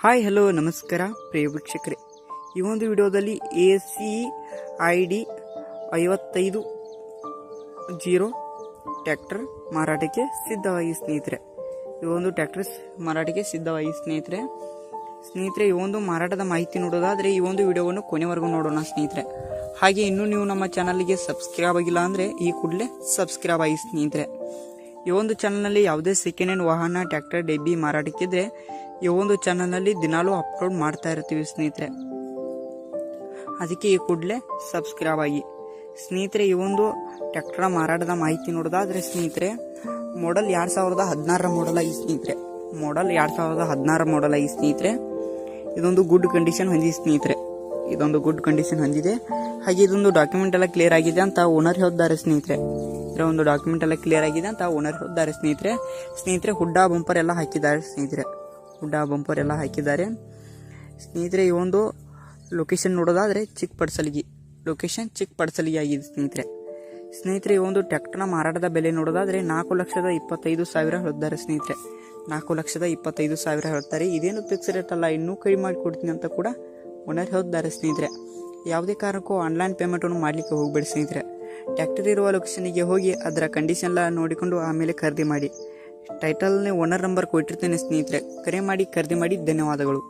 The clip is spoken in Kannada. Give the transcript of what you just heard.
ಹಾಯ್ ಹಲೋ ನಮಸ್ಕಾರ ಪ್ರಿಯ ವೀಕ್ಷಕರೇ, ಈ ಒಂದು ವಿಡಿಯೋದಲ್ಲಿ ACID 5500 ಟ್ರ್ಯಾಕ್ಟರ್ ಮಾರಾಟಕ್ಕೆ ಸಿದ್ಧವಾಗಿ ಸ್ನೇಹಿತರೆ. ಈ ಒಂದು ಟ್ರ್ಯಾಕ್ಟರ್ ಮಾರಾಟಕ್ಕೆ ಸಿದ್ಧವಾಗಿ ಸ್ನೇಹಿತರೆ. ಈ ಒಂದು ಮಾರಾಟದ ಮಾಹಿತಿ ನೋಡೋದಾದರೆ ಈ ಒಂದು ವಿಡಿಯೋವನ್ನು ಕೊನೆವರೆಗೂ ನೋಡೋಣ ಸ್ನೇಹಿತರೆ. ಹಾಗೆ ಇನ್ನೂ ನೀವು ನಮ್ಮ ಚಾನಲ್ಗೆ ಸಬ್ಸ್ಕ್ರೈಬ್ ಆಗಿಲ್ಲ ಅಂದರೆ ಈ ಕೂಡಲೇ ಸಬ್ಸ್ಕ್ರೈಬ್ ಆಗಿ ಸ್ನೇಹಿತರೆ. ಈ ಒಂದು ಚಾನಲ್ನಲ್ಲಿ ಯಾವುದೇ ಸೆಕೆಂಡ್ ಹ್ಯಾಂಡ್ ವಾಹನ ಟ್ರ್ಯಾಕ್ಟರ್ ಡೆಬ್ಬಿ ಮಾರಾಟಕ್ಕಿದ್ರೆ ಈ ಒಂದು ಚಾನಲ್ನಲ್ಲಿ ದಿನಾಲೂ ಅಪ್ಲೋಡ್ ಮಾಡ್ತಾ ಇರ್ತೀವಿ ಸ್ನೇಹಿತರೆ. ಅದಕ್ಕೆ ಈ ಕೂಡಲೇ ಸಬ್ಸ್ಕ್ರೈಬ್ ಆಗಿ ಸ್ನೇಹಿತರೆ. ಈ ಒಂದು ಟ್ರ್ಯಾಕ್ಟರ್ ಮಾರಾಟದ ಮಾಹಿತಿ ನೋಡೋದಾದ್ರೆ ಸ್ನೇಹಿತರೆ, ಮಾಡೆಲ್ 2016 ಮಾಡೆಲ್ ಆಗಿ ಸ್ನೇಹಿತರೆ. ಮಾಡೆಲ್ 2016 ಮಾಡೆಲ್ ಆಗಿ ಸ್ನೇಹಿತರೆ. ಇದೊಂದು ಗುಡ್ ಕಂಡೀಷನ್ ಹೊಂದಿದೆ ಸ್ನೇಹಿತರೆ. ಇದೊಂದು ಗುಡ್ ಕಂಡೀಷನ್ ಹೊಂದಿದೆ. ಹಾಗೆ ಇದೊಂದು ಡಾಕ್ಯುಮೆಂಟ್ ಎಲ್ಲ ಕ್ಲಿಯರ್ ಆಗಿದೆ ಅಂತ ಓನರ್ ಹೇಳಿದ್ದಾರೆ ಸ್ನೇಹಿತರೆ. ಇದರ ಒಂದು ಡಾಕ್ಯುಮೆಂಟ್ ಎಲ್ಲ ಕ್ಲಿಯರ್ ಆಗಿದೆ ಅಂತ ಓನರ್ ಹೇಳಿದ್ದಾರೆ ಸ್ನೇಹಿತರೆ. ಹುಡ್ಡ ಬಂಪರ್ ಎಲ್ಲ ಹಾಕಿದ್ದಾರೆ ಸ್ನೇಹಿತರೆ. ಹುಡ್ಡ ಬಂಪರ್ ಎಲ್ಲ ಹಾಕಿದ್ದಾರೆ ಸ್ನೇಹಿತರೆ. ಈ ಒಂದು ಲೊಕೇಶನ್ ನೋಡೋದಾದ್ರೆ ಲೊಕೇಶನ್ ಚಿಕ್ಕಪಡಸಲಿಗೆ ಆಗಿದೆ ಸ್ನೇಹಿತರೆ. ಈ ಒಂದು ಟ್ರ್ಯಾಕ್ಟರ್ನ ಮಾರಾಟದ ಬೆಲೆ ನೋಡೋದಾದ್ರೆ 4,25,000 ಹೇಳಿದ್ದಾರೆ ಸ್ನೇಹಿತರೆ. 4,25,000 ಹೇಳ್ತಾರೆ. ಇದೇನು ಫಿಕ್ಸ್ ರೇಟ್ ಅಲ್ಲ, ಇನ್ನೂ ಕಡಿಮೆ ಮಾಡಿ ಕೊಡ್ತೀನಿ ಅಂತ ಕೂಡ ಓನರ್ ಹೇಳಿದ್ದಾರೆ ಸ್ನೇಹಿತರೆ. ಯಾವುದೇ ಕಾರಣಕ್ಕೂ ಆನ್ಲೈನ್ ಪೇಮೆಂಟನ್ನು ಮಾಡಲಿಕ್ಕೆ ಹೋಗಬೇಡಿ ಸ್ನೇಹಿತರೆ. ಟ್ರ್ಯಾಕ್ಟರ್ ಇರುವ ಲೊಕೇಶನ್ಗೆ ಹೋಗಿ ಅದರ ಕಂಡೀಷನ್ ಎಲ್ಲ ನೋಡಿಕೊಂಡು ಆಮೇಲೆ ಖರೀದಿ ಮಾಡಿ. ಟೈಟಲ್ನೇ ಓನರ್ ನಂಬರ್ ಕೊಟ್ಟಿರ್ತೇನೆ ಸ್ನೇಹಿತರೆ. ಕರೆ ಮಾಡಿ ಖರೀದಿ ಮಾಡಿ. ಧನ್ಯವಾದಗಳು.